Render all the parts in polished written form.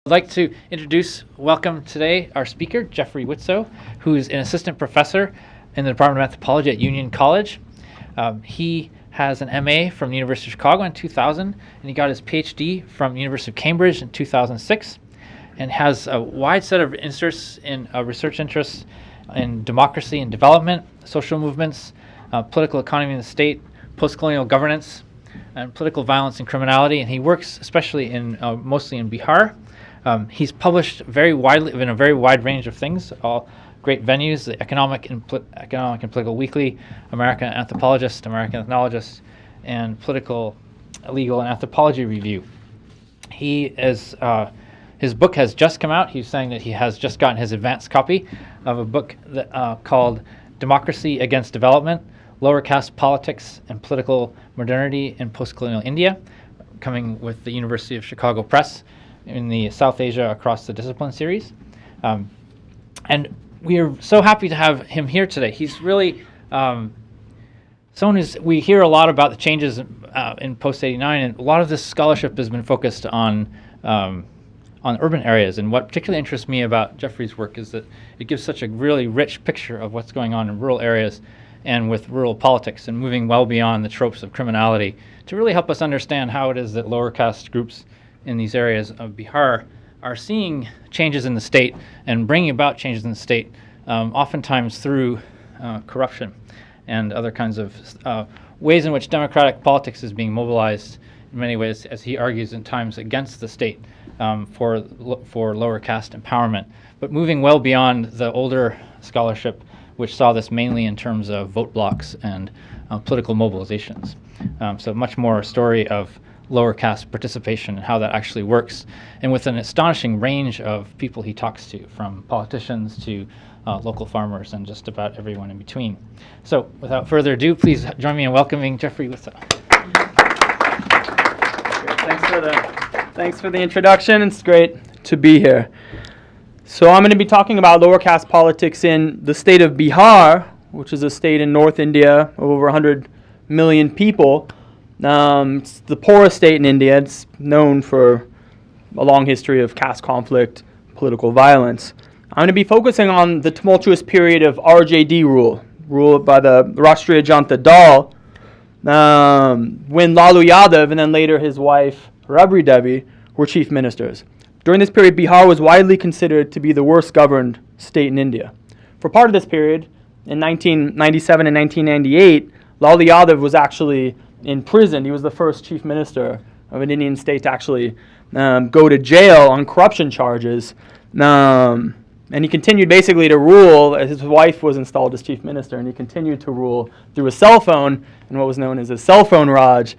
I'd like to welcome today our speaker, Jeffrey Witsoe, who is an assistant professor in the Department of Anthropology at Union College. He has an MA from the University of Chicago in 2000, and he got his PhD from the University of Cambridge in 2006, and has a wide set of research interests in democracy and development, social movements, political economy in the state, post-colonial governance, and political violence and criminality. And he works especially mostly in Bihar. He's published very widely in a very wide range of things, all great venues: the Economic and Political Weekly, American Anthropologist, American Ethnologist, and Political, Legal, and Anthropology Review. His book has just come out. He's saying that he has just gotten his advanced copy of a book called Democracy Against Development: Lower Caste Politics and Political Modernity in Post-Colonial India, coming with the University of Chicago Press in the South Asia Across the Discipline series. And we are so happy to have him here today. He's really someone we hear a lot about the changes in post-89, and a lot of this scholarship has been focused on urban areas. And what particularly interests me about Jeffrey's work is that it gives such a really rich picture of what's going on in rural areas and with rural politics, and moving well beyond the tropes of criminality to really help us understand how it is that lower caste groups in these areas of Bihar are seeing changes in the state and bringing about changes in the state, oftentimes through corruption and other kinds of ways in which democratic politics is being mobilized in many ways, as he argues, in times against the state for lower caste empowerment, but moving well beyond the older scholarship, which saw this mainly in terms of vote blocks and political mobilizations. So much more a story of lower caste participation and how that actually works, and with an astonishing range of people he talks to, from politicians to local farmers and just about everyone in between. So without further ado, please join me in welcoming Jeffrey Witsoe. Thanks for the introduction. It's great to be here. So I'm going to be talking about lower caste politics in the state of Bihar, which is a state in North India of over 100 million people. It's the poorest state in India. It's known for a long history of caste conflict, political violence. I'm going to be focusing on the tumultuous period of RJD rule by the Rashtriya Janata Dal, when Lalu Yadav and then later his wife Rabri Devi were chief ministers. During this period, Bihar was widely considered to be the worst governed state in India. For part of this period, in 1997 and 1998, Lalu Yadav was actually in prison. He was the first chief minister of an Indian state to actually go to jail on corruption charges. And he continued basically to rule as his wife was installed as chief minister, and he continued to rule through a cell phone and what was known as a cell phone Raj.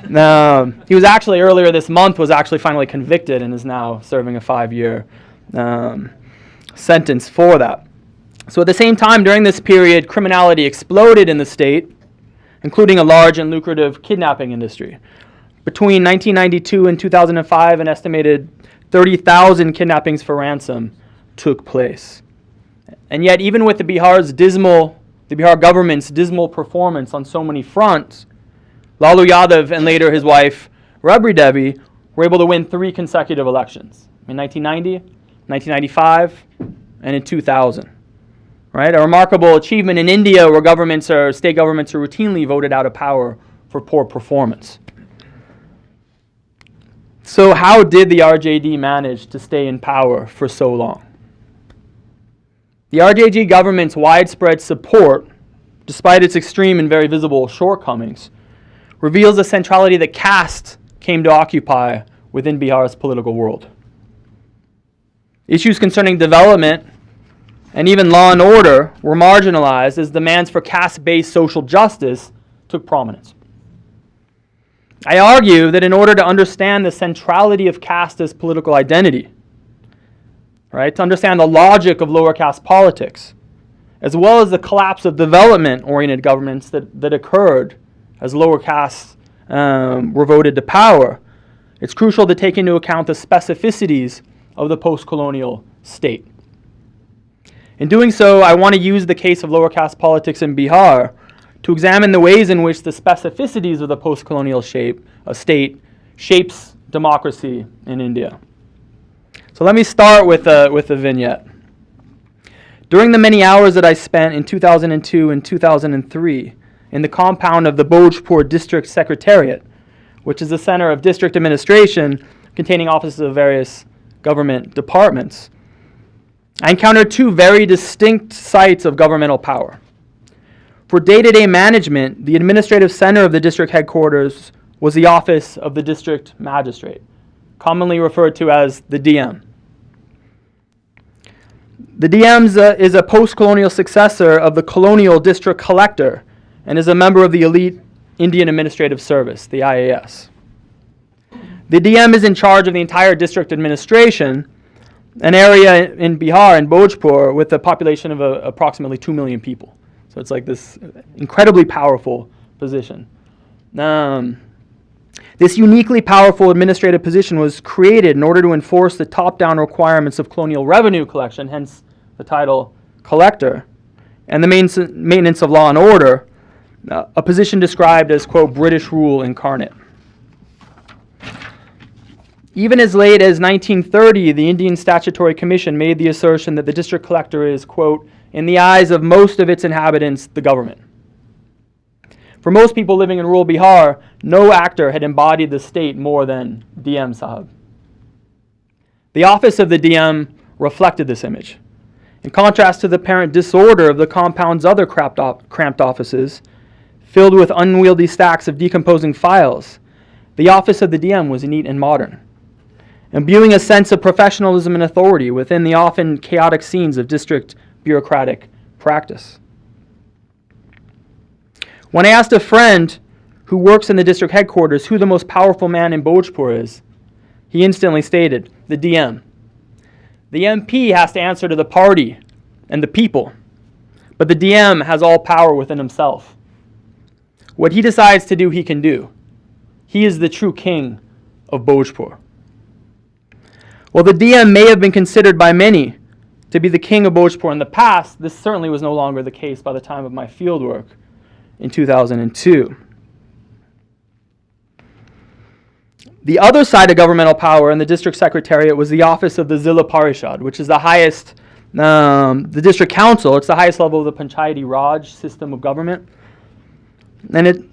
He was actually, earlier this month, was actually finally convicted and is now serving a 5-year sentence for that. So at the same time, during this period, criminality exploded in the state, including a large and lucrative kidnapping industry. Between 1992 and 2005, an estimated 30,000 kidnappings for ransom took place. And yet, even with the Bihar government's dismal performance on so many fronts, Lalu Yadav and later his wife Rabri Devi were able to win 3 consecutive elections, in 1990, 1995, and in 2000. Right? A remarkable achievement in India, where state governments are routinely voted out of power for poor performance. So how did the RJD manage to stay in power for so long? The RJD government's widespread support, despite its extreme and very visible shortcomings, reveals the centrality that caste came to occupy within Bihar's political world. Issues concerning development and even law and order were marginalized as demands for caste-based social justice took prominence. I argue that in order to understand the centrality of caste as political identity, right, to understand the logic of lower caste politics, as well as the collapse of development-oriented governments that occurred as lower castes were voted to power, it's crucial to take into account the specificities of the post-colonial state. In doing so, I want to use the case of lower caste politics in Bihar to examine the ways in which the specificities of the post-colonial state shapes democracy in India. So let me start with a vignette. During the many hours that I spent in 2002 and 2003 in the compound of the Bhojpur District Secretariat, which is the center of district administration containing offices of various government departments, I encountered two very distinct sites of governmental power. For day-to-day management, the administrative center of the district headquarters was the office of the district magistrate, commonly referred to as the DM. The DM is a post-colonial successor of the colonial district collector and is a member of the elite Indian Administrative Service, the IAS. The DM is in charge of the entire district administration, an area in Bihar, in Bhojpur, with a population of approximately 2 million people. So it's like this incredibly powerful position. This uniquely powerful administrative position was created in order to enforce the top-down requirements of colonial revenue collection, hence the title collector, and the maintenance of law and order, a position described as, quote, British rule incarnate. Even as late as 1930, the Indian Statutory Commission made the assertion that the district collector is, quote, in the eyes of most of its inhabitants, the government. For most people living in rural Bihar, no actor had embodied the state more than DM Sahib. The office of the DM reflected this image. In contrast to the apparent disorder of the compound's other cramped offices, filled with unwieldy stacks of decomposing files, the office of the DM was neat and modern, imbuing a sense of professionalism and authority within the often chaotic scenes of district bureaucratic practice. When I asked a friend who works in the district headquarters who the most powerful man in Bhojpur is, he instantly stated, the DM. The MP has to answer to the party and the people, but the DM has all power within himself. What he decides to do, he can do. He is the true king of Bhojpur. While the DM may have been considered by many to be the king of Bhojpur in the past, this certainly was no longer the case by the time of my fieldwork in 2002. The other side of governmental power in the district secretariat was the office of the Zilla Parishad, which is the highest, the district council. It's the highest level of the Panchayat Raj system of government. And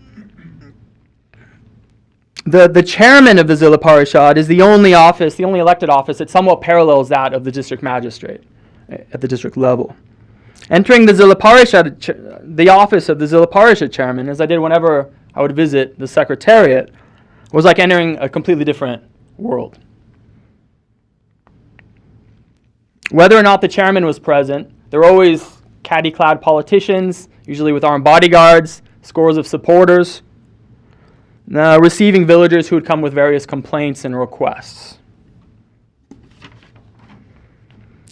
the chairman of the Zilla Parishad is the only office, the only elected office that somewhat parallels that of the district magistrate at the district level. Entering the Zilla Parishad, the office of the Zilla Parishad chairman, as I did whenever I would visit the secretariat, was like entering a completely different world. Whether or not the chairman was present, there were always caddy-clad politicians, usually with armed bodyguards, scores of supporters, receiving villagers who would come with various complaints and requests.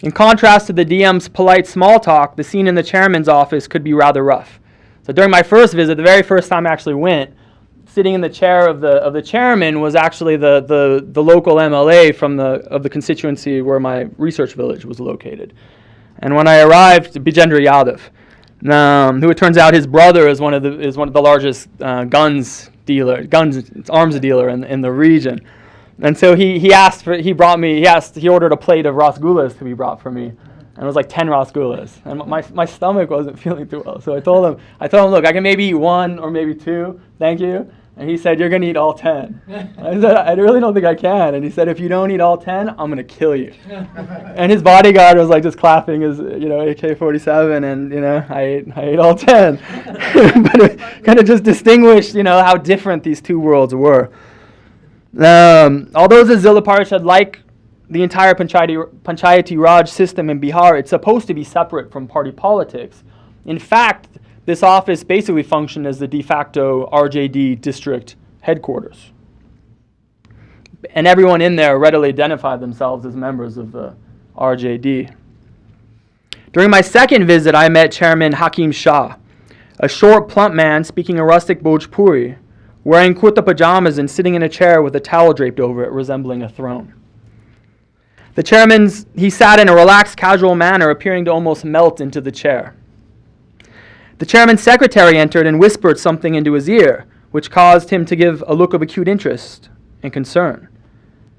In contrast to the DM's polite small talk, the scene in the chairman's office could be rather rough. So during my first visit, the very first time I actually went, sitting in the chair of the chairman was actually the local MLA of the constituency where my research village was located. And when I arrived, Bijendra Yadav, who it turns out his brother is one of the largest arms dealer in the region. And so he ordered a plate of rasgullas to be brought for me. And it was like 10 rasgullas. And my stomach wasn't feeling too well. So I told him, look, I can maybe eat one or maybe two. Thank you. And he said, you're going to eat all 10. I said, I really don't think I can. And he said, if you don't eat all 10, I'm going to kill you. And his bodyguard was like just clapping his, AK-47, and, I ate all 10. But it kind of just distinguished, how different these two worlds were. Although the Zilla Parishad, like the entire Panchayati Raj system in Bihar, it's supposed to be separate from party politics. In fact, this office basically functioned as the de facto RJD district headquarters. And everyone in there readily identified themselves as members of the RJD. During my second visit, I met Chairman Hakim Shah, a short, plump man speaking a rustic Bhojpuri, wearing kurta pajamas and sitting in a chair with a towel draped over it, resembling a throne. He sat in a relaxed, casual manner, appearing to almost melt into the chair. The chairman's secretary entered and whispered something into his ear, which caused him to give a look of acute interest and concern.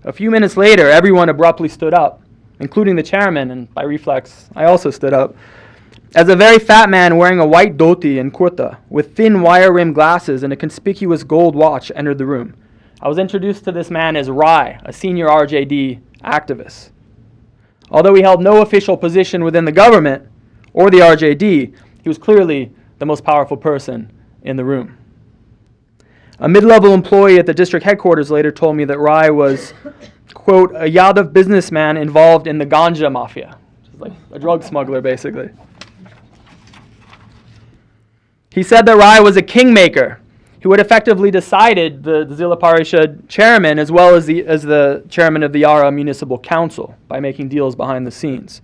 A few minutes later, everyone abruptly stood up including the chairman, and by reflex, I also stood up, as a very fat man wearing a white dhoti and kurta, with thin wire-rimmed glasses and a conspicuous gold watch entered the room. I was introduced to this man as Rai, a senior RJD activist. Although he held no official position within the government or the RJD, he was clearly the most powerful person in the room. A mid-level employee at the district headquarters later told me that Rai was, quote, a Yadav businessman involved in the ganja mafia, which is like a drug smuggler, basically. He said that Rai was a kingmaker who had effectively decided the Zilla Parishad chairman as well as the chairman of the Yara Municipal Council by making deals behind the scenes.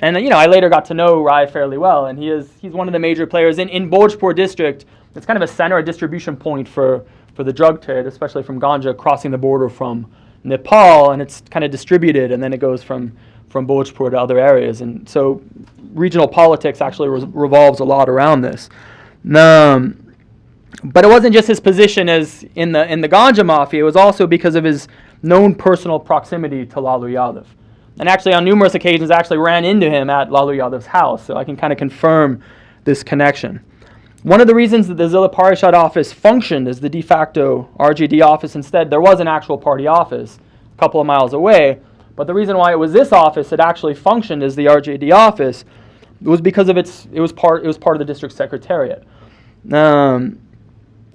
And I later got to know Rai fairly well, and he's one of the major players in Bhojpur district. It's kind of a center, a distribution point for the drug trade, especially from ganja crossing the border from Nepal, and it's kind of distributed, and then it goes from Bhojpur to other areas. And so regional politics actually revolves a lot around this. But it wasn't just his position as in the ganja mafia, it was also because of his known personal proximity to Lalu Yadav. And actually on numerous occasions I actually ran into him at Lalu Yadav's house, so I can kind of confirm this connection. One of the reasons that the Zilla Parishad office functioned as the de facto RJD office instead, there was an actual party office a couple of miles away, but the reason why it was this office that actually functioned as the RJD office was because of it was part of the district secretariat.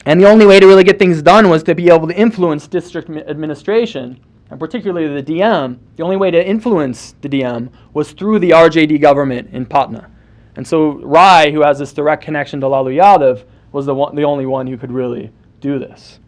And the only way to really get things done was to be able to influence district administration, and particularly the DM. The only way to influence the DM was through the RJD government in Patna. And so Rai, who has this direct connection to Lalu Yadav, was the only one who could really do this.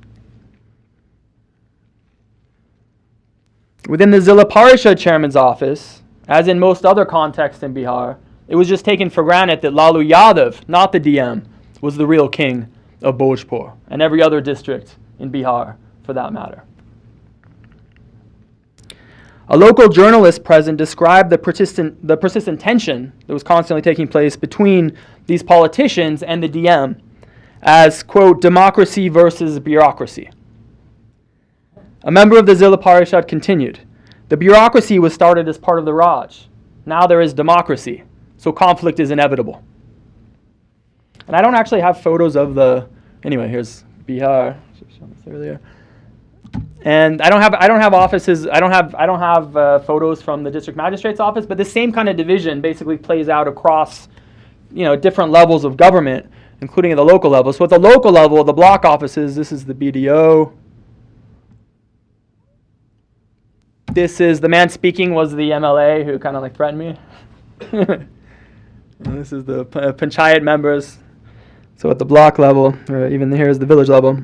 Within the Zilla Parishad chairman's office, as in most other contexts in Bihar, it was just taken for granted that Lalu Yadav, not the DM, was the real king of Bhojpur, and every other district in Bihar for that matter. A local journalist present described the persistent tension that was constantly taking place between these politicians and the DM as, quote, democracy versus bureaucracy. A member of the Zilla Parishad continued, the bureaucracy was started as part of the Raj. Now there is democracy, so conflict is inevitable. And I don't actually have photos of anyway, here's Bihar. I should have shown this earlier. And I don't have offices, I don't have photos from the district magistrate's office, but the same kind of division basically plays out across, different levels of government, including at the local level. So at the local level, the block offices, this is the BDO. This is, the man speaking was the MLA who kind of threatened me. And this is the Panchayat members. So at the block level, or even here is the village level.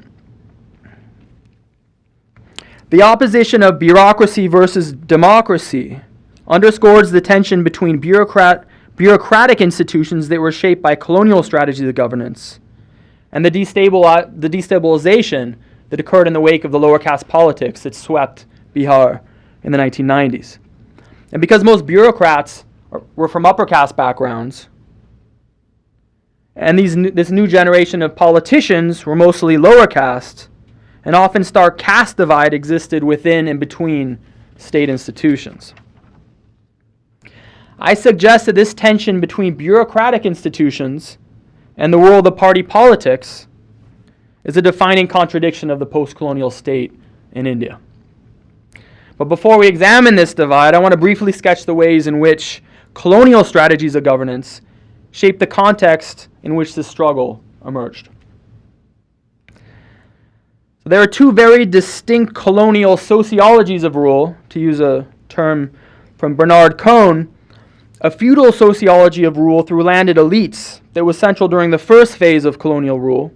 The opposition of bureaucracy versus democracy underscores the tension between bureaucratic institutions that were shaped by colonial strategies of governance and the destabilization that occurred in the wake of the lower caste politics that swept Bihar in the 1990s. And because most bureaucrats were from upper caste backgrounds, and this new generation of politicians were mostly lower caste, an often stark caste divide existed within and between state institutions. I suggest that this tension between bureaucratic institutions and the world of party politics is a defining contradiction of the post-colonial state in India. But before we examine this divide, I want to briefly sketch the ways in which colonial strategies of governance shaped the context in which this struggle emerged. So there are two very distinct colonial sociologies of rule, to use a term from Bernard Cohn, a feudal sociology of rule through landed elites that was central during the first phase of colonial rule,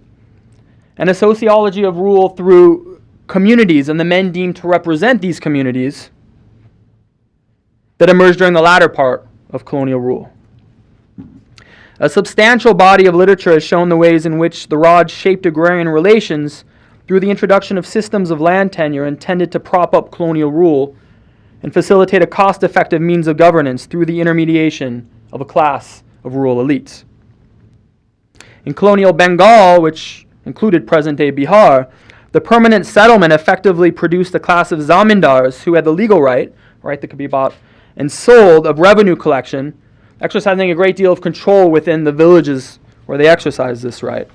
and a sociology of rule through communities and the men deemed to represent these communities that emerged during the latter part of colonial rule. A substantial body of literature has shown the ways in which the Raj shaped agrarian relations through the introduction of systems of land tenure intended to prop up colonial rule and facilitate a cost-effective means of governance through the intermediation of a class of rural elites. In colonial Bengal, which included present-day Bihar, the permanent settlement effectively produced a class of zamindars who had the legal right that could be bought and sold of revenue collection, exercising a great deal of control within the villages where they exercised this right.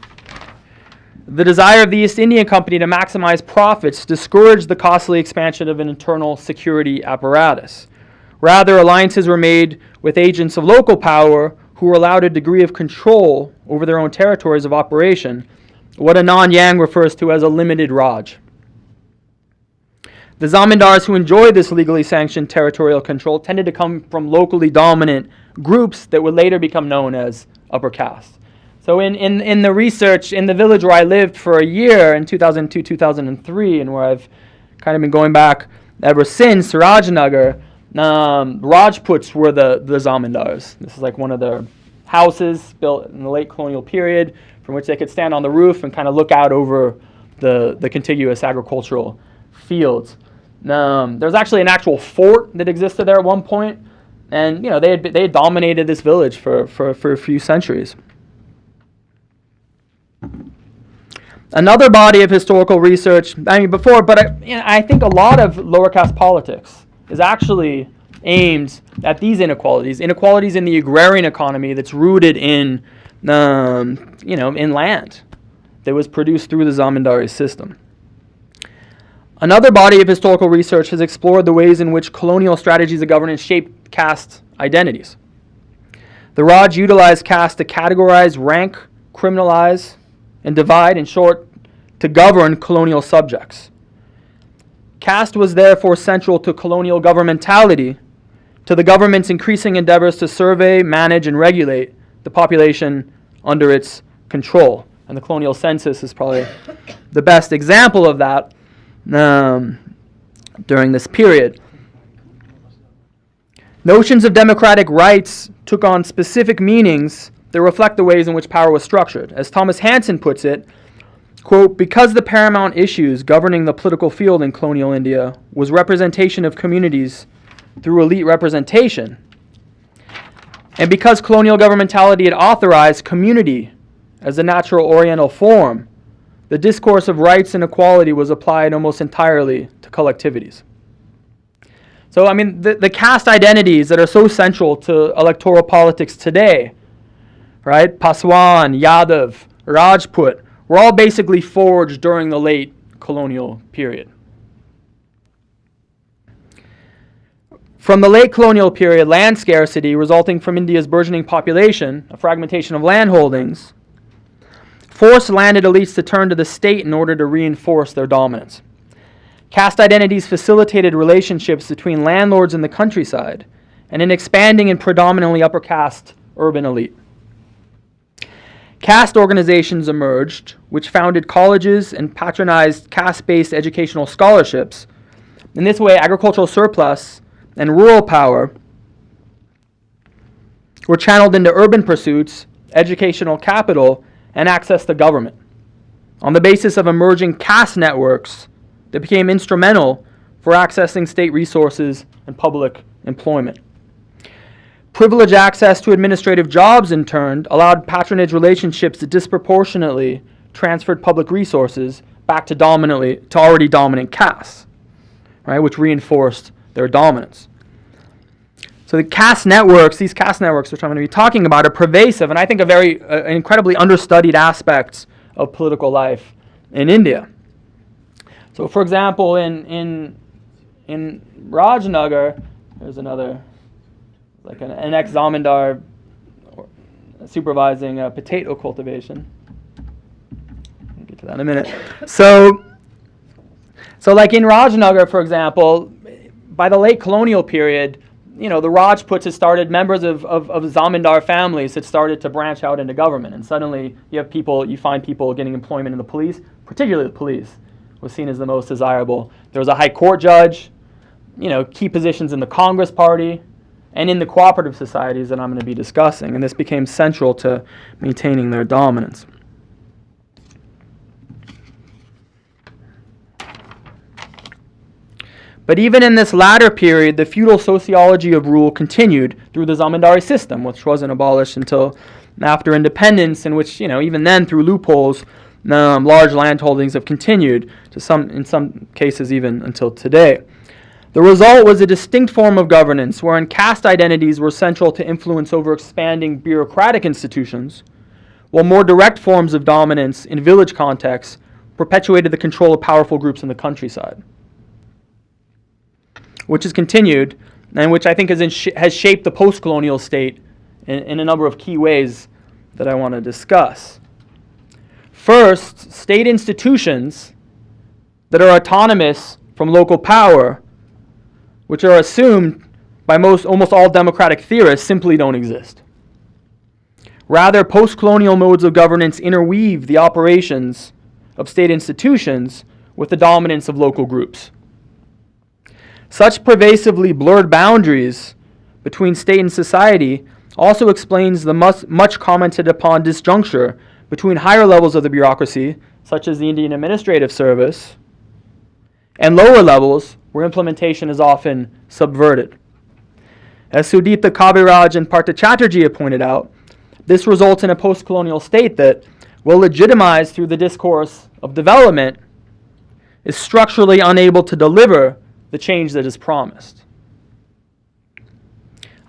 The desire of the East India Company to maximize profits discouraged the costly expansion of an internal security apparatus. Rather, alliances were made with agents of local power who were allowed a degree of control over their own territories of operation, what Anand Yang refers to as a limited Raj. The zamindars who enjoyed this legally sanctioned territorial control tended to come from locally dominant groups that would later become known as upper caste. So in the research, in the village where I lived for a year in 2002, 2003, and where I've kind of been going back ever since, Rajnagar, Rajputs were the zamindars. This is like one of their houses built in the late colonial period from which they could stand on the roof and kind of look out over the contiguous agricultural fields. There's actually an actual fort that existed there at one point, and they had dominated this village for a few centuries. Another body of historical research, I think a lot of lower caste politics is actually aimed at these inequalities in the agrarian economy that's rooted in land that was produced through the zamindari system. Another body of historical research has explored the ways in which colonial strategies of governance shaped caste identities. The Raj utilized caste to categorize, rank, criminalize, and divide, in short, to govern colonial subjects. Caste was therefore central to colonial governmentality, to the government's increasing endeavors to survey, manage, and regulate the population under its control. And the colonial census is probably the best example of that during this period. Notions of democratic rights took on specific meanings that reflect the ways in which power was structured. As Thomas Hanson puts it, quote, because the paramount issues governing the political field in colonial India was representation of communities through elite representation, and because colonial governmentality had authorized community as a natural oriental form, the discourse of rights and equality was applied almost entirely to collectivities. So, the caste identities that are so central to electoral politics today, right? Paswan, Yadav, Rajput, were all basically forged during the late colonial period. From the late colonial period, land scarcity resulting from India's burgeoning population, a fragmentation of land holdings, forced landed elites to turn to the state in order to reinforce their dominance. Caste identities facilitated relationships between landlords in the countryside and an expanding and predominantly upper caste urban elite. Caste organizations emerged, which founded colleges and patronized caste-based educational scholarships. In this way, agricultural surplus and rural power were channeled into urban pursuits, educational capital, and access to government. On the basis of emerging caste networks that became instrumental for accessing state resources and public employment. Privileged access to administrative jobs, in turn, allowed patronage relationships that disproportionately transferred public resources back to already dominant castes, right, which reinforced their dominance. So these caste networks, which I'm going to be talking about, are pervasive, and I think an incredibly understudied aspect of political life in India. So, for example, in Rajnagar, there's another, like an ex-zamindar supervising potato cultivation. I'll get to that in a minute. So like in Rajnagar, for example, by the late colonial period, the Rajputs had started, members of zamindar families had started to branch out into government, and suddenly you find people getting employment in the police, particularly the police was seen as the most desirable. There was a high court judge, key positions in the Congress Party, and in the cooperative societies that I'm going to be discussing, and this became central to maintaining their dominance. But even in this latter period, the feudal sociology of rule continued through the zamindari system, which wasn't abolished until after independence, in which, even then through loopholes, large landholdings have continued, in some cases even until today. The result was a distinct form of governance wherein caste identities were central to influence over expanding bureaucratic institutions, while more direct forms of dominance in village contexts perpetuated the control of powerful groups in the countryside, which has continued and which I think has shaped the post-colonial state in a number of key ways that I want to discuss. First, state institutions that are autonomous from local power, which are assumed by almost all democratic theorists, simply don't exist. Rather, post-colonial modes of governance interweave the operations of state institutions with the dominance of local groups. Such pervasively blurred boundaries between state and society also explains the much commented upon disjuncture between higher levels of the bureaucracy, such as the Indian Administrative Service, and lower levels where implementation is often subverted. As Sudipta Kabiraj and Partha Chatterjee have pointed out, this results in a post-colonial state that, while legitimized through the discourse of development, is structurally unable to deliver the change that is promised.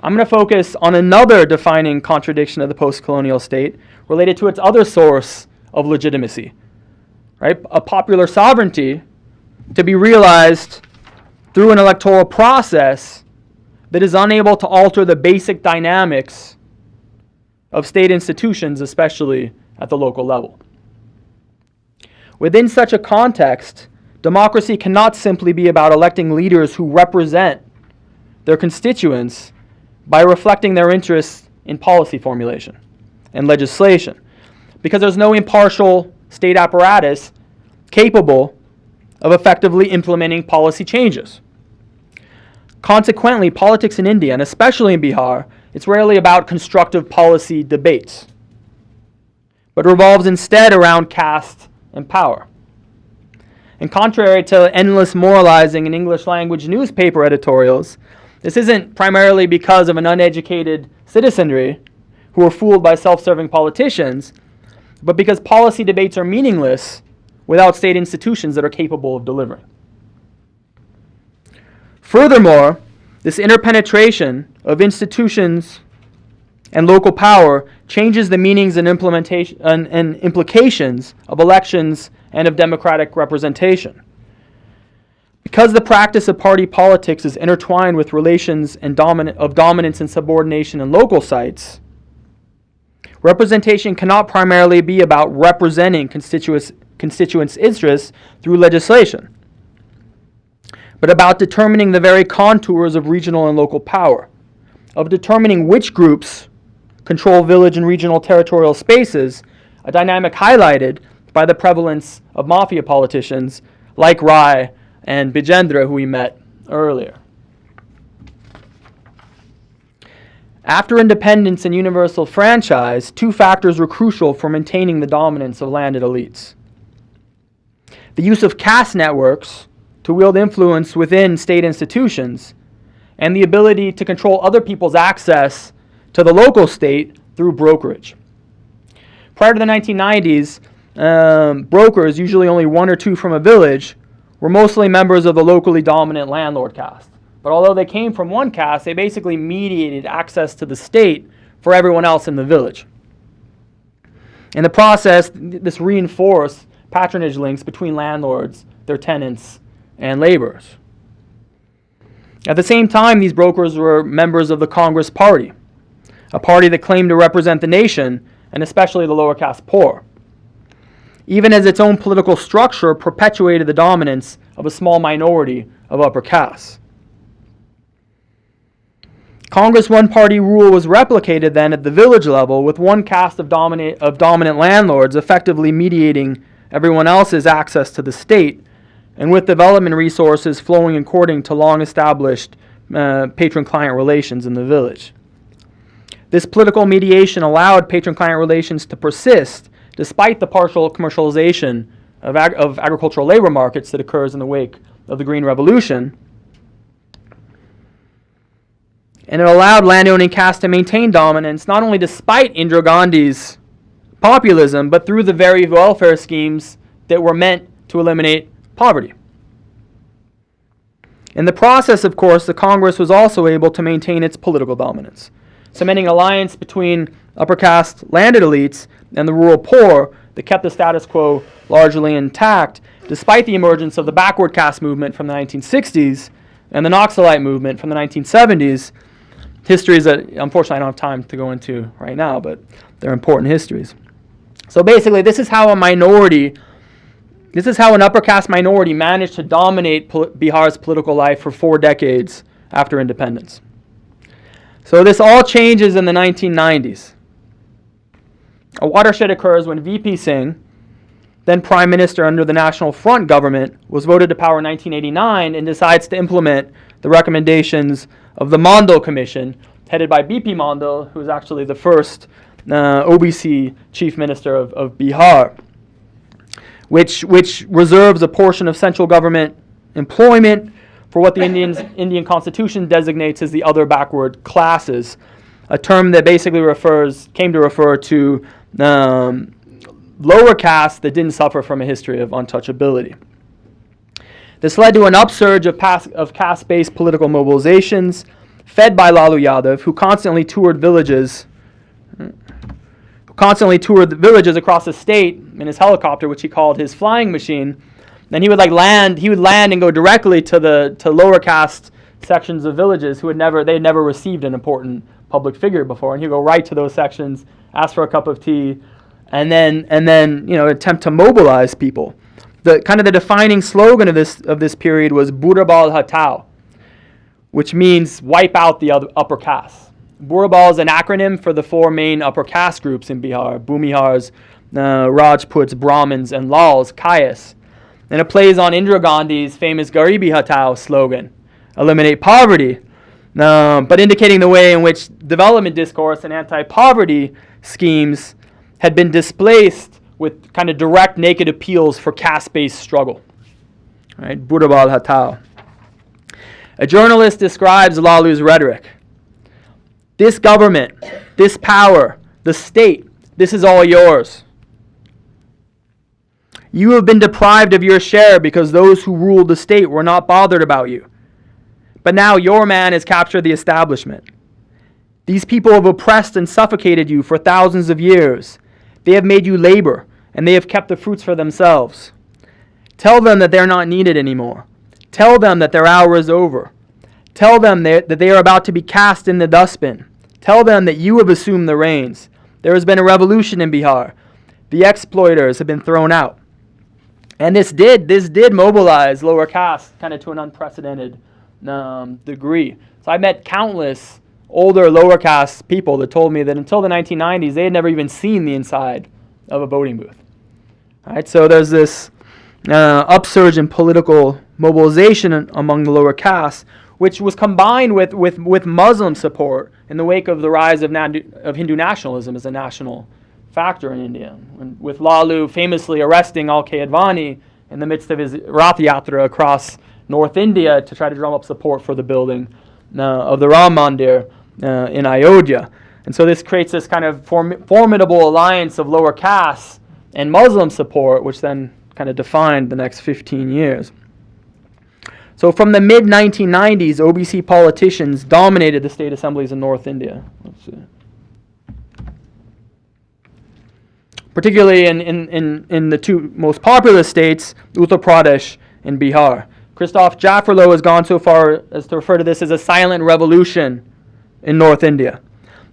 I'm going to focus on another defining contradiction of the post-colonial state related to its other source of legitimacy, right? A popular sovereignty to be realized through an electoral process that is unable to alter the basic dynamics of state institutions, especially at the local level. Within such a context, democracy cannot simply be about electing leaders who represent their constituents by reflecting their interests in policy formulation and legislation, because there's no impartial state apparatus capable of effectively implementing policy changes. Consequently, politics in India, and especially in Bihar, it's rarely about constructive policy debates, but revolves instead around caste and power. And contrary to endless moralizing in English language newspaper editorials, this isn't primarily because of an uneducated citizenry who are fooled by self-serving politicians, but because policy debates are meaningless without state institutions that are capable of delivering. Furthermore, this interpenetration of institutions and local power changes the meanings and implementation and implications of elections and of democratic representation. Because the practice of party politics is intertwined with relations of dominance and subordination in local sites, representation cannot primarily be about representing constituents' interests through legislation, but about determining the very contours of regional and local power, of determining which groups control village and regional territorial spaces, a dynamic highlighted by the prevalence of mafia politicians like Rai and Bijendra, who we met earlier. After independence and universal franchise, two factors were crucial for maintaining the dominance of landed elites: the use of caste networks to wield influence within state institutions, and the ability to control other people's access to the local state through brokerage. Prior to the 1990s, brokers, usually only one or two from a village, were mostly members of the locally dominant landlord caste. But although they came from one caste, they basically mediated access to the state for everyone else in the village. In the process, this reinforced patronage links between landlords, their tenants, and laborers. At the same time, these brokers were members of the Congress Party, a party that claimed to represent the nation, and especially the lower caste poor, even as its own political structure perpetuated the dominance of a small minority of upper castes. Congress one-party rule was replicated then at the village level, with one caste of dominant landlords effectively mediating everyone else's access to the state, and with development resources flowing according to long-established patron-client relations in the village. This political mediation allowed patron-client relations to persist despite the partial commercialization of agricultural labor markets that occurs in the wake of the Green Revolution. And it allowed landowning castes to maintain dominance not only despite Indira Gandhi's populism, but through the very welfare schemes that were meant to eliminate poverty. In the process, of course, the Congress was also able to maintain its political dominance, cementing alliance between upper caste landed elites and the rural poor that kept the status quo largely intact, despite the emergence of the backward caste movement from the 1960s and the Naxalite movement from the 1970s, histories that unfortunately I don't have time to go into right now, but they're important histories. So basically, this is how an upper caste minority managed to dominate Bihar's political life for 4 decades after independence. So this all changes in the 1990s. A watershed occurs when VP Singh, then Prime Minister under the National Front government, was voted to power in 1989 and decides to implement the recommendations of the Mandal Commission, headed by BP Mandal, who was actually the first OBC Chief Minister of Bihar, which reserves a portion of central government employment for what the Indian Constitution designates as the other backward classes, a term that basically came to refer to lower castes that didn't suffer from a history of untouchability. This led to an upsurge of caste-based political mobilizations fed by Lalu Yadav, who constantly toured villages across the state in his helicopter, which he called his flying machine. Then he would land and go directly to lower caste sections of villages they had never received an important public figure before, and he'd go right to those sections, ask for a cup of tea, and then attempt to mobilize people. The defining slogan of this period was Burabal Hatao, which means wipe out the upper castes. Burabal is an acronym for the 4 main upper caste groups in Bihar: Bhumihars, Rajputs, Brahmins, and Lals, Kayas. And it plays on Indira Gandhi's famous Garibi Hatao slogan, eliminate poverty, but indicating the way in which development discourse and anti-poverty schemes had been displaced with kind of direct naked appeals for caste-based struggle. Right? Burabal Hatao. A journalist describes Lalu's rhetoric. This government, this power, the state, this is all yours. You have been deprived of your share because those who ruled the state were not bothered about you. But now your man has captured the establishment. These people have oppressed and suffocated you for thousands of years. They have made you labor, and they have kept the fruits for themselves. Tell them that they're not needed anymore. Tell them that their hour is over. Tell them that they are about to be cast in the dustbin. Tell them that you have assumed the reins. There has been a revolution in Bihar. The exploiters have been thrown out. And this did mobilize lower caste kind of to an unprecedented degree. So I met countless older lower caste people that told me that until the 1990s, they had never even seen the inside of a voting booth. All right, so there's this upsurge in political mobilization among the lower castes, which was combined with Muslim support in the wake of the rise of Hindu nationalism as a national factor in India, with Lalu famously arresting Alke Advani in the midst of his Rath Yatra across North India to try to drum up support for the building of the Ram Mandir in Ayodhya. And so this creates this kind of formidable alliance of lower castes and Muslim support, which then kind of defined the next 15 years. So from the mid-1990s, OBC politicians dominated the state assemblies in North India. Let's see. Particularly in the 2 most populous states, Uttar Pradesh and Bihar. Christoph Jafferlo has gone so far as to refer to this as a silent revolution in North India.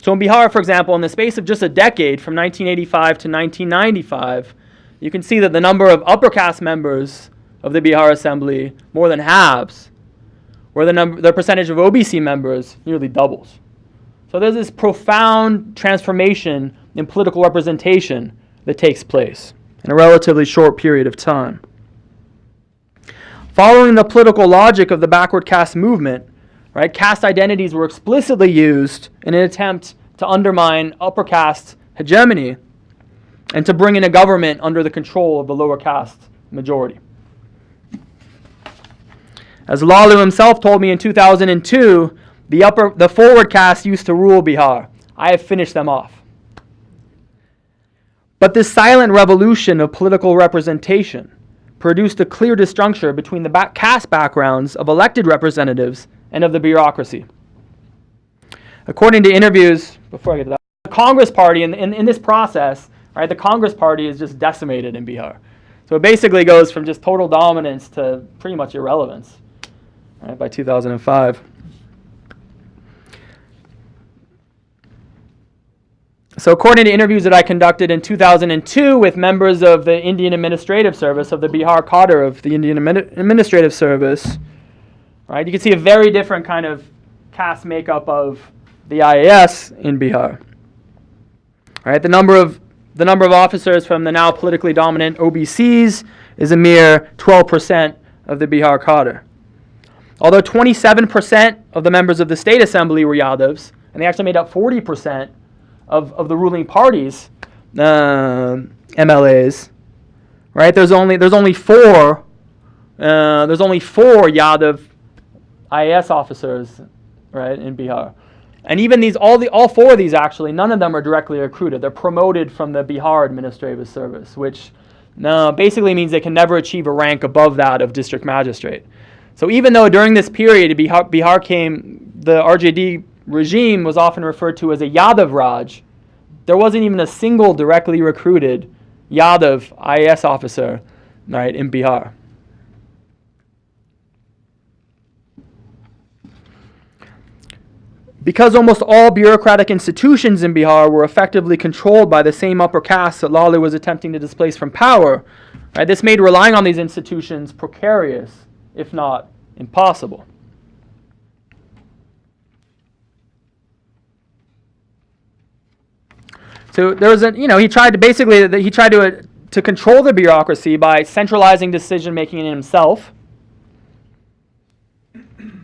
So in Bihar, for example, in the space of just a decade, from 1985 to 1995, you can see that the number of upper caste members of the Bihar Assembly more than halves, where the percentage of OBC members nearly doubles. So there's this profound transformation in political representation that takes place in a relatively short period of time. Following the political logic of the backward caste movement, right, caste identities were explicitly used in an attempt to undermine upper caste hegemony and to bring in a government under the control of the lower caste majority. As Lalu himself told me in 2002, the forward caste used to rule Bihar. I have finished them off. But this silent revolution of political representation produced a clear disjuncture between the caste backgrounds of elected representatives and of the bureaucracy. According to interviews, before I get to that, the Congress Party, in this process, right, the Congress Party is just decimated in Bihar. So it basically goes from just total dominance to pretty much irrelevance, right, by 2005. So according to interviews that I conducted in 2002 with members of the Indian Administrative Service, of the Bihar cadre of the Indian Administrative Service, right, you can see a very different kind of caste makeup of the IAS in Bihar. Right, the number of officers from the now politically dominant OBCs is a mere 12% of the Bihar cadre. Although 27% of the members of the state assembly were Yadavs, and they actually made up 40% of the ruling party's MLAs, right? There's only four Yadav IAS officers, right, in Bihar. And even all four of these actually, none of them are directly recruited. They're promoted from the Bihar Administrative Service, which basically means they can never achieve a rank above that of district magistrate. So even though during this period the RJD regime was often referred to as a Yadav Raj, there wasn't even a single directly recruited Yadav IAS officer, right, in Bihar. Because almost all bureaucratic institutions in Bihar were effectively controlled by the same upper caste that Lalu was attempting to displace from power, right, this made relying on these institutions precarious, if not impossible. So there was he tried to control the bureaucracy by centralizing decision making in himself,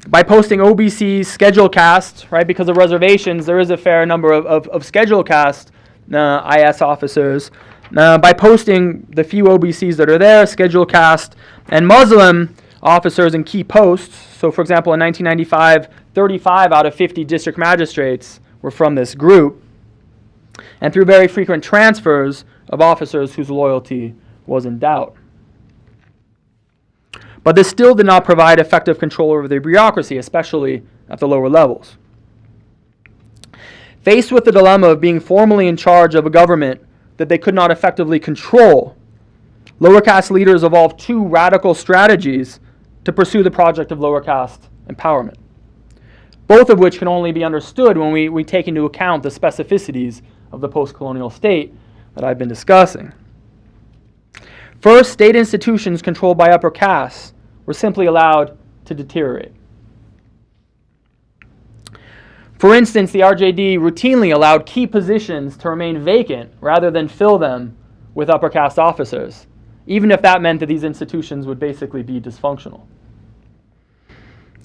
by posting OBCs, scheduled caste, right? Because of reservations, there is a fair number of scheduled caste IS officers. By posting the few OBCs that are there, scheduled caste, and Muslim officers in key posts. So, for example, in 1995, 35 out of 50 district magistrates were from this group. And through very frequent transfers of officers whose loyalty was in doubt. But this still did not provide effective control over the bureaucracy, especially at the lower levels. Faced with the dilemma of being formally in charge of a government that they could not effectively control, lower caste leaders evolved two radical strategies to pursue the project of lower caste empowerment, both of which can only be understood when we take into account the specificities of the post-colonial state that I've been discussing. First, state institutions controlled by upper castes were simply allowed to deteriorate. For instance, the RJD routinely allowed key positions to remain vacant rather than fill them with upper caste officers, even if that meant that these institutions would basically be dysfunctional.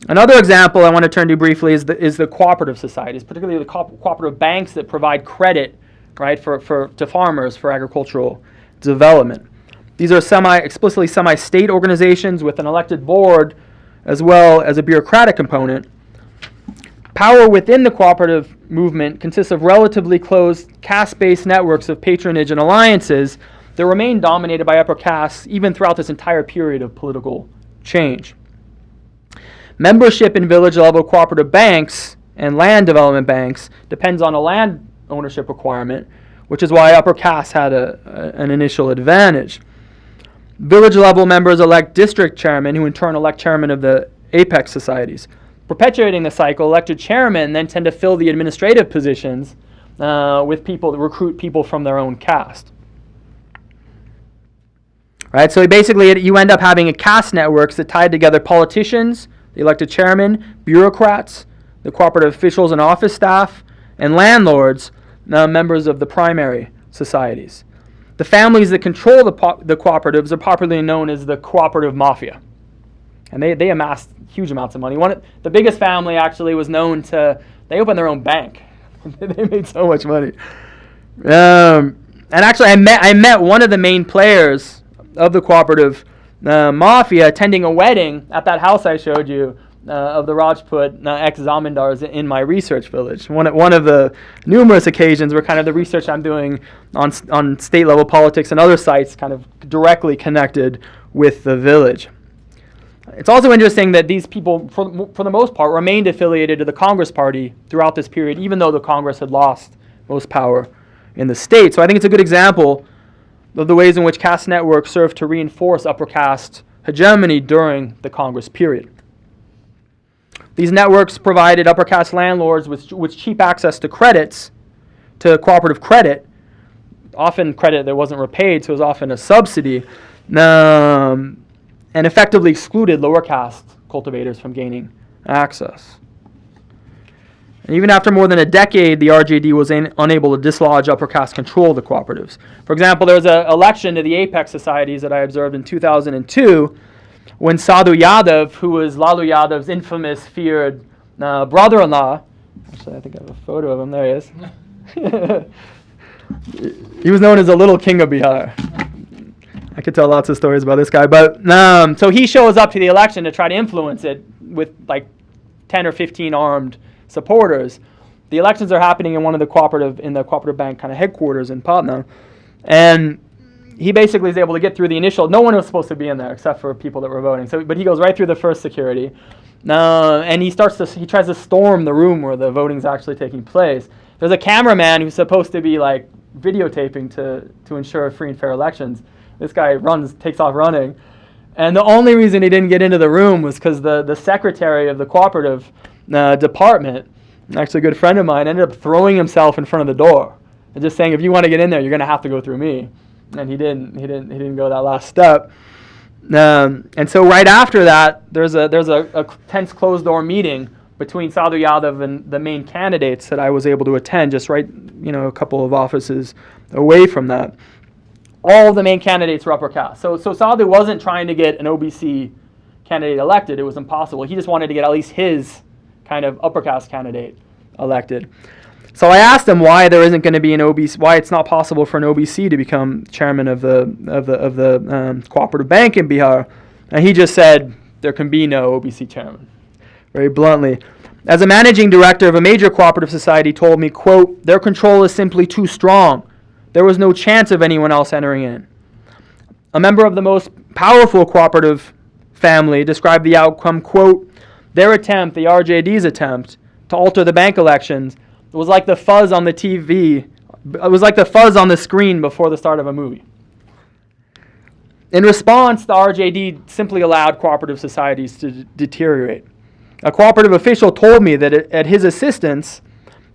Another example I want to turn to briefly is the cooperative societies, particularly the cooperative banks that provide credit, right, to farmers for agricultural development. These are explicitly semi-state organizations with an elected board as well as a bureaucratic component. Power within the cooperative movement consists of relatively closed caste-based networks of patronage and alliances that remain dominated by upper castes even throughout this entire period of political change. Membership in village-level cooperative banks and land development banks depends on a land ownership requirement, which is why upper castes had an initial advantage. Village-level members elect district chairmen, who in turn elect chairmen of the apex societies. Perpetuating the cycle, elected chairmen then tend to fill the administrative positions with people that recruit people from their own caste. Right, so basically you end up having a caste networks that tied together politicians, the elected chairman, bureaucrats, the cooperative officials and office staff, and landlords, members of the primary societies. The families that control the cooperatives are popularly known as the cooperative mafia. And they amassed huge amounts of money. The biggest family actually was known they opened their own bank. They made so much money. And actually I met one of the main players of the cooperative mafia attending a wedding at that house I showed you of the Rajput Ex-zamindars in my research village. One of the numerous occasions where kind of the research I'm doing on state level politics and other sites kind of directly connected with the village. It's also interesting that these people, for the most part, remained affiliated to the Congress Party throughout this period, even though the Congress had lost most power in the state. So I think it's a good example of the ways in which caste networks served to reinforce upper caste hegemony during the Congress period. These networks provided upper caste landlords with cheap access to credits, to cooperative credit, often credit that wasn't repaid, so it was often a subsidy, and effectively excluded lower caste cultivators from gaining access. And even after more than a decade, the RJD was unable to dislodge upper caste control of the cooperatives. For example, there was an election to the Apex societies that I observed in 2002 when Sadhu Yadav, who was Lalu Yadav's infamous, feared brother-in-law, actually I think I have a photo of him, there he is. He was known as the little king of Bihar. I could tell lots of stories about this guy, but so he shows up to the election to try to influence it with like 10 or 15 armed supporters. The elections are happening in the cooperative bank kind of headquarters in Patna, and he basically is able to get through the initial. No one was supposed to be in there except for people that were voting. So, but he goes right through the first security, and he tries to storm the room where the voting's actually taking place. There's a cameraman who's supposed to be like videotaping to ensure free and fair elections. This guy takes off running. And the only reason he didn't get into the room was because the secretary of the cooperative department, actually a good friend of mine, ended up throwing himself in front of the door and just saying, if you want to get in there, you're going to have to go through me. And he didn't go that last step. And so right after that, there's a tense closed door meeting between Sadhu Yadav and the main candidates that I was able to attend, just right, a couple of offices away from that. All of the main candidates were upper caste. So Sadhu wasn't trying to get an OBC candidate elected. It was impossible. He just wanted to get at least his kind of upper caste candidate elected. So I asked him why there isn't going to be an OBC, why it's not possible for an OBC to become chairman of the cooperative bank in Bihar, and he just said there can be no OBC chairman, very bluntly. As a managing director of a major cooperative society told me, quote, their control is simply too strong. There was no chance of anyone else entering in. A member of the most powerful cooperative family described the outcome, quote, their attempt, the RJD's attempt, to alter the bank elections was like the fuzz on the TV. It was like the fuzz on the screen before the start of a movie. In response, the RJD simply allowed cooperative societies to deteriorate. A cooperative official told me that at his assistance,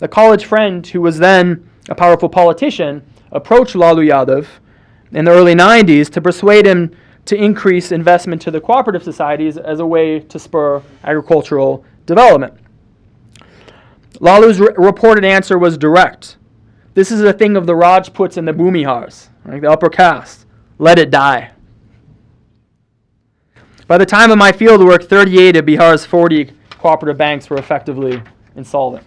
a college friend who was then a powerful politician approached Lalu Yadav in the early 90s to persuade him to increase investment to the cooperative societies as a way to spur agricultural development. Lalu's reported answer was direct. This is a thing of the Rajputs and the Bhumihars, right, the upper caste. Let it die. By the time of my fieldwork, 38 of Bihar's 40 cooperative banks were effectively insolvent.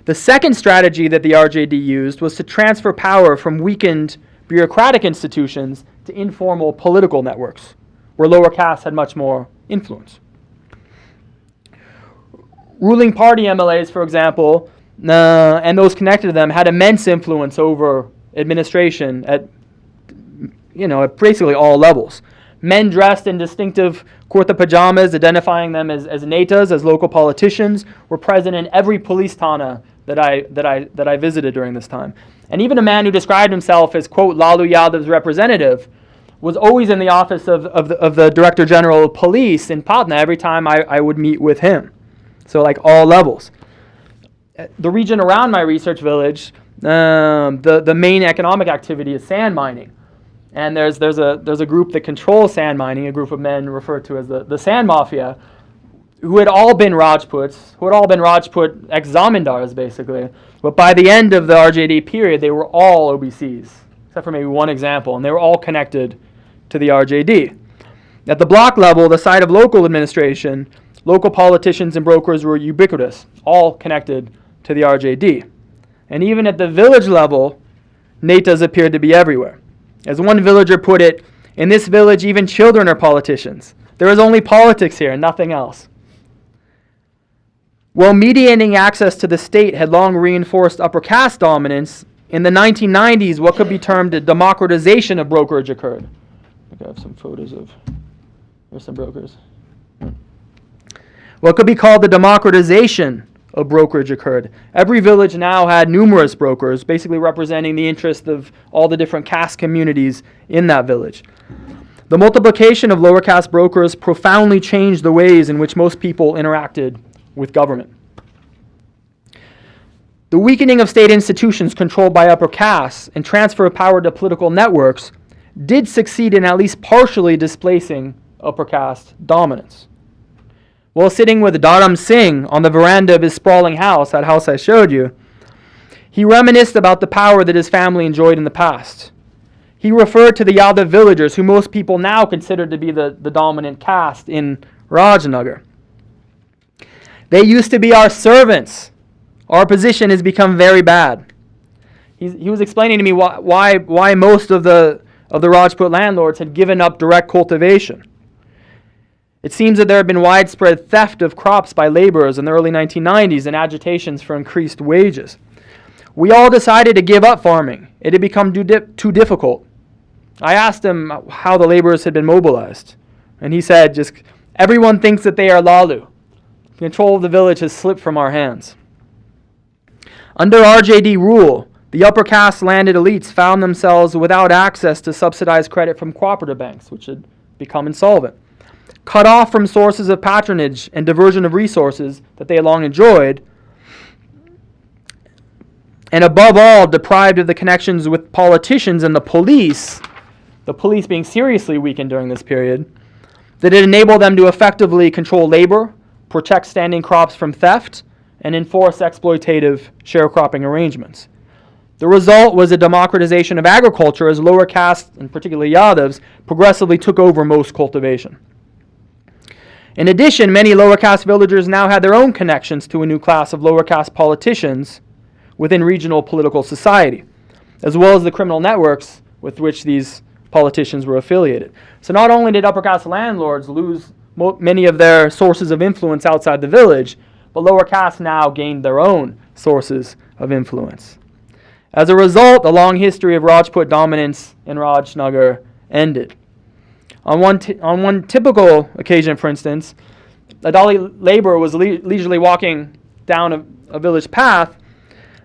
The second strategy that the RJD used was to transfer power from weakened bureaucratic institutions to informal political networks, where lower castes had much more influence. Ruling party MLAs, for example, and those connected to them had immense influence over administration at basically all levels. Men dressed in distinctive kurta pajamas, identifying them as netas, as local politicians, were present in every police thana that I visited during this time. And even a man who described himself as, quote, Lalu Yadav's representative was always in the office of the Director General of Police in Patna every time I would meet with him. So like all levels. The region around my research village, the main economic activity is sand mining. And there's a group that controls sand mining, a group of men referred to as the sand mafia, who had all been Rajputs, Rajput Ex-zamindars, basically. But by the end of the RJD period, they were all OBCs, except for maybe one example, and they were all connected to the RJD. At the block level, the side of local administration, local politicians and brokers were ubiquitous, all connected to the RJD. And even at the village level, netas appeared to be everywhere. As one villager put it, in this village, even children are politicians. There is only politics here, nothing else. While mediating access to the state had long reinforced upper caste dominance, in the 1990s, what could be termed a democratization of brokerage occurred. I think I have some photos of, here's some brokers. What could be called the democratization of brokerage occurred. Every village now had numerous brokers, basically representing the interest of all the different caste communities in that village. The multiplication of lower caste brokers profoundly changed the ways in which most people interacted with government. The weakening of state institutions controlled by upper castes and transfer of power to political networks did succeed in at least partially displacing upper caste dominance. While sitting with Dharam Singh on the veranda of his sprawling house, that house I showed you, he reminisced about the power that his family enjoyed in the past. He referred to the Yadav villagers, who most people now consider to be the dominant caste in Rajnagar. They used to be our servants. Our position has become very bad. He was explaining to me why most of the Rajput landlords had given up direct cultivation. It seems that there had been widespread theft of crops by laborers in the early 1990s and agitations for increased wages. We all decided to give up farming. It had become too difficult. I asked him how the laborers had been mobilized, and he said, just everyone thinks that they are Lalu. Control of the village has slipped from our hands. Under RJD rule, the upper caste landed elites found themselves without access to subsidized credit from cooperative banks, which had become insolvent. Cut off from sources of patronage and diversion of resources that they had long enjoyed, and above all, deprived of the connections with politicians and the police being seriously weakened during this period, that it enabled them to effectively control labor, protect standing crops from theft, and enforce exploitative sharecropping arrangements. The result was a democratization of agriculture as lower castes, and particularly Yadavs, progressively took over most cultivation. In addition, many lower caste villagers now had their own connections to a new class of lower caste politicians within regional political society, as well as the criminal networks with which these politicians were affiliated. So not only did upper caste landlords lose many of their sources of influence outside the village, but lower caste now gained their own sources of influence. As a result, the long history of Rajput dominance in Rajnagar ended. On one typical occasion, for instance, a Dalit laborer was leisurely walking down a village path,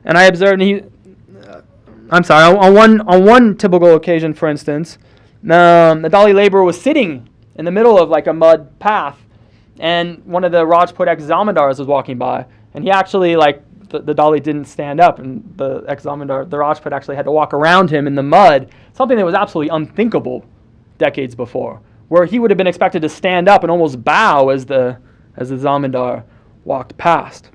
and I observed on one typical occasion, for instance, the Dalit laborer was sitting in the middle of like a mud path, and one of the Rajput Ex-zamindars was walking by, and he actually, the Dalit didn't stand up, and the Ex-zamindar, the Rajput, actually had to walk around him in the mud, something that was absolutely unthinkable decades before, where he would have been expected to stand up and almost bow as the zamindar walked past.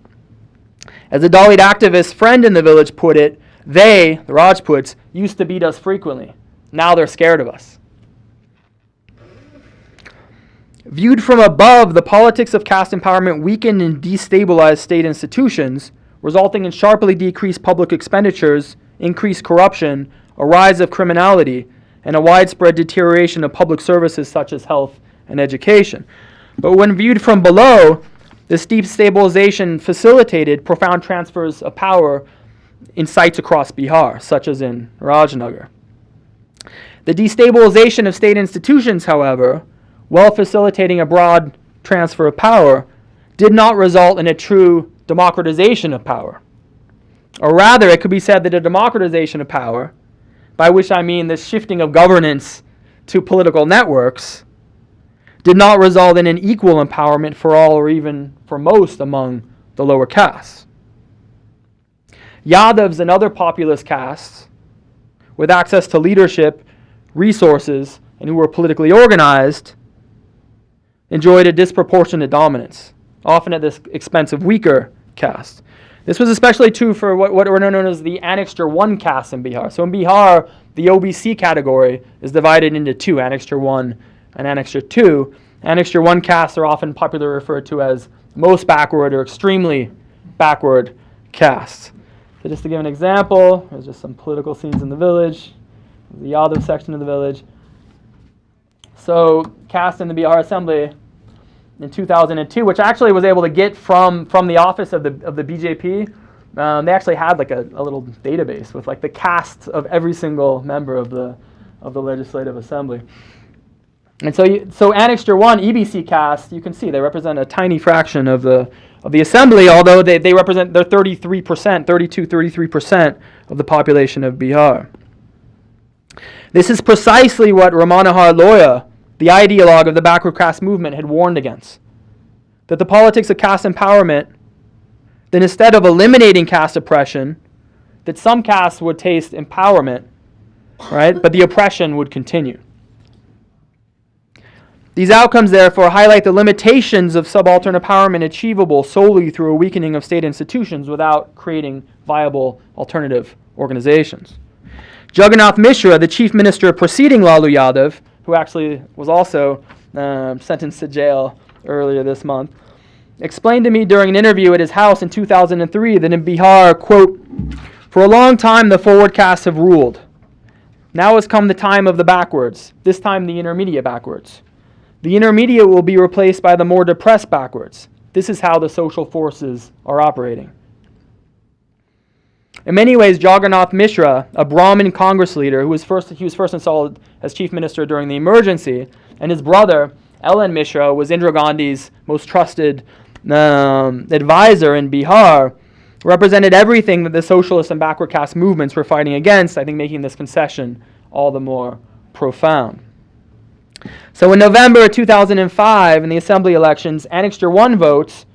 As a Dalit activist friend in the village put it, they, the Rajputs, used to beat us frequently. Now they're scared of us. Viewed from above, the politics of caste empowerment weakened and destabilized state institutions, resulting in sharply decreased public expenditures, increased corruption, a rise of criminality, and a widespread deterioration of public services such as health and education. But when viewed from below, this deep stabilization facilitated profound transfers of power in sites across Bihar, such as in Rajnagar. The destabilization of state institutions, however, while facilitating a broad transfer of power, did not result in a true democratization of power. Or rather, it could be said that a democratization of power, by which I mean the shifting of governance to political networks, did not result in an equal empowerment for all or even for most among the lower castes. Yadavs and other populous castes, with access to leadership, resources, and who were politically organized, enjoyed a disproportionate dominance, often at the expense of weaker castes. This was especially true for what are known as the Annexure 1 castes in Bihar. So in Bihar, the OBC category is divided into two, Annexure 1 and Annexure 2. Annexure 1 castes are often popularly referred to as most backward or extremely backward castes. So just to give an example, there's just some political scenes in the village, the Yadav section of the village. So Caste in the Bihar Assembly in 2002, which actually was able to get from the office of the BJP. They actually had like a little database with like the castes of every single member of the Legislative Assembly. And so Annexure 1, EBC caste, you can see they represent a tiny fraction of the Assembly, although they represent, they're 33% of the population of Bihar. This is precisely what Ramanohar Loya, the ideologue of the backward caste movement, had warned against. That the politics of caste empowerment, that instead of eliminating caste oppression, that some castes would taste empowerment, right? But the oppression would continue. These outcomes, therefore, highlight the limitations of subaltern empowerment achievable solely through a weakening of state institutions without creating viable alternative organizations. Jagannath Mishra, the chief minister preceding Lalu Yadav, who actually was also sentenced to jail earlier this month, explained to me during an interview at his house in 2003 that in Bihar, quote, "For a long time the forward castes have ruled. Now has come the time of the backwards, this time the intermediate backwards. The intermediate will be replaced by the more depressed backwards. This is how the social forces are operating." In many ways, Jagannath Mishra, a Brahmin Congress leader who was first installed as chief minister during the emergency, and his brother, Ellen Mishra, was Indira Gandhi's most trusted advisor in Bihar, represented everything that the socialist and backward caste movements were fighting against, I think making this concession all the more profound. So in November 2005, in the assembly elections, Annexure 1 votes,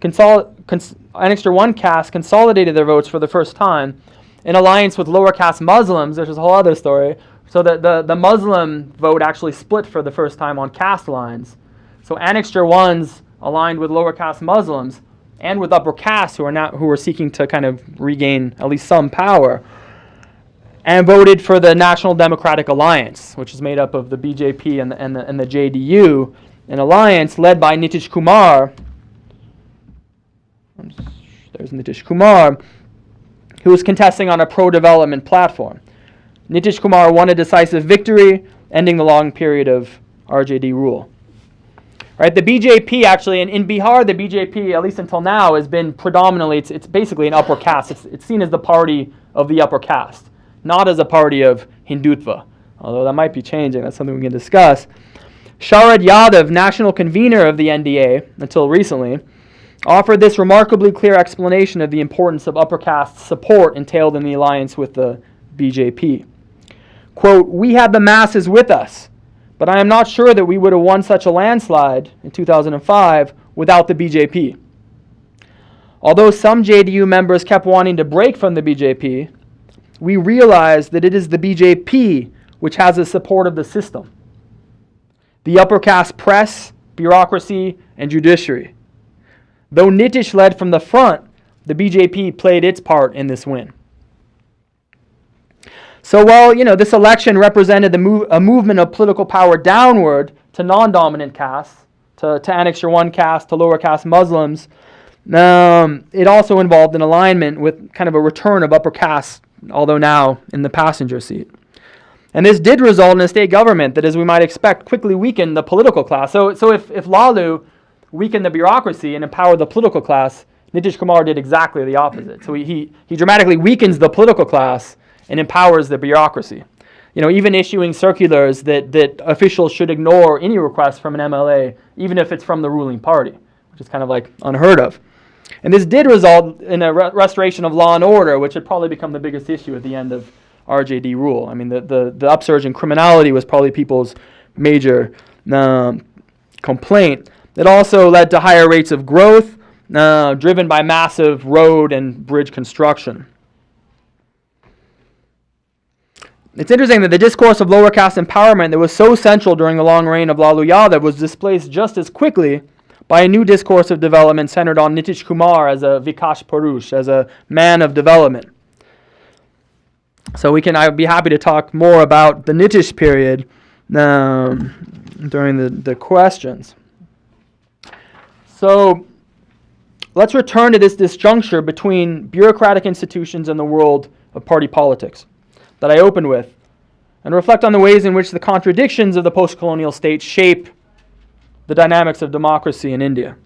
Annexure 1 caste consolidated their votes for the first time in alliance with lower caste Muslims, which is a whole other story, so that the Muslim vote actually split for the first time on caste lines. So Annexure 1's aligned with lower caste Muslims and with upper castes who are seeking to kind of regain at least some power, and voted for the National Democratic Alliance, which is made up of the BJP and the JDU, an alliance led by Nitish Kumar. There's Nitish Kumar, who was contesting on a pro-development platform. Nitish Kumar won a decisive victory, ending the long period of RJD rule. Right, the BJP actually, in Bihar, the BJP, at least until now, has been predominantly, it's basically an upper caste. It's seen as the party of the upper caste, not as a party of Hindutva, although that might be changing. That's something we can discuss. Sharad Yadav, national convener of the NDA until recently, offered this remarkably clear explanation of the importance of upper caste support entailed in the alliance with the BJP. Quote, "We had the masses with us, but I am not sure that we would have won such a landslide in 2005 without the BJP. Although some JDU members kept wanting to break from the BJP, we realized that it is the BJP which has the support of the system, the upper caste press, bureaucracy, and judiciary. Though Nitish led from the front, the BJP played its part in this win." So while this election represented a movement of political power downward to non-dominant castes, to Annexure 1 caste, to lower caste Muslims, it also involved an alignment with kind of a return of upper caste, although now in the passenger seat. And this did result in a state government that, as we might expect, quickly weakened the political class. So if Lalu weakened the bureaucracy and empowered the political class, Nitish Kumar did exactly the opposite. So he dramatically weakens the political class and empowers the bureaucracy. Even issuing circulars that officials should ignore any request from an MLA, even if it's from the ruling party, which is kind of like unheard of. And this did result in a restoration of law and order, which had probably become the biggest issue at the end of RJD rule. I mean, the upsurge in criminality was probably people's major complaint. It also led to higher rates of growth, driven by massive road and bridge construction. It's interesting that the discourse of lower caste empowerment that was so central during the long reign of Lalu Yadav was displaced just as quickly by a new discourse of development centered on Nitish Kumar as a Vikash Purush, as a man of development. So I would be happy to talk more about the Nitish period during the questions. So let's return to this disjuncture between bureaucratic institutions and the world of party politics that I opened with. and reflect on the ways in which the contradictions of the post-colonial state shape the dynamics of democracy in India.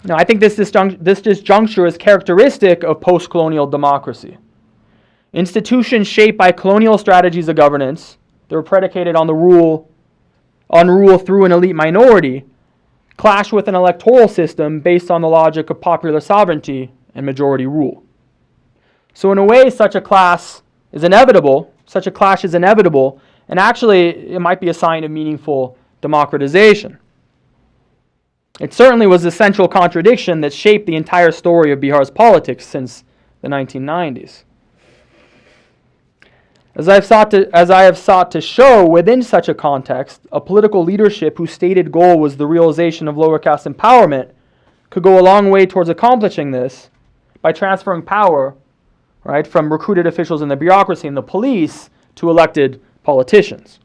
Now, I think this disjuncture is characteristic of post-colonial democracy. Institutions shaped by colonial strategies of governance that were predicated on rule through an elite minority clash with an electoral system based on the logic of popular sovereignty and majority rule. So in a way, such a clash is inevitable, and actually it might be a sign of meaningful democratization. It certainly was the central contradiction that shaped the entire story of Bihar's politics since the 1990s. As I have sought to show, within such a context, a political leadership whose stated goal was the realization of lower caste empowerment could go a long way towards accomplishing this by transferring power, right, from recruited officials in the bureaucracy and the police to elected politicians.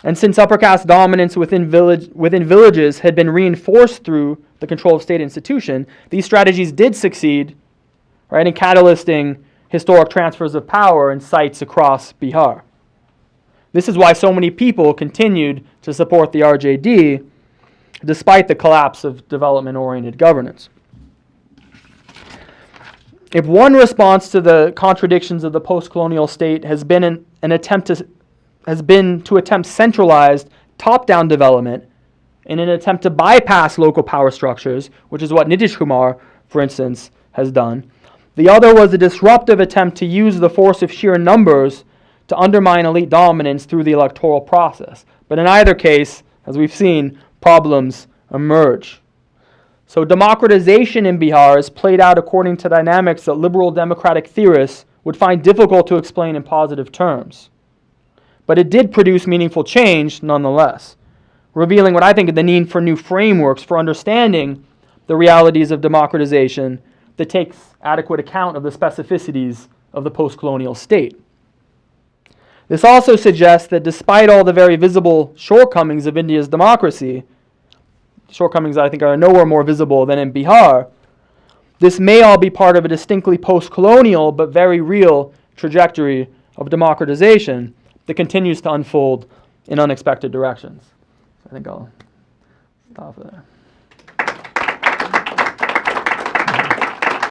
And since upper caste dominance within villages had been reinforced through the control of state institution, these strategies did succeed, right, in catalyzing historic transfers of power in sites across Bihar. This is why so many people continued to support the RJD despite the collapse of development-oriented governance. If one response to the contradictions of the post-colonial state has been to attempt centralized top-down development in an attempt to bypass local power structures, which is what Nitish Kumar, for instance, has done, the other was a disruptive attempt to use the force of sheer numbers to undermine elite dominance through the electoral process. But in either case, as we've seen, problems emerge. So democratization in Bihar is played out according to dynamics that liberal democratic theorists would find difficult to explain in positive terms. But it did produce meaningful change nonetheless, revealing what I think is the need for new frameworks for understanding the realities of democratization that takes adequate account of the specificities of the post-colonial state. This also suggests that despite all the very visible shortcomings of India's democracy, shortcomings that I think are nowhere more visible than in Bihar, this may all be part of a distinctly post-colonial but very real trajectory of democratization that continues to unfold in unexpected directions. I think I'll stop there.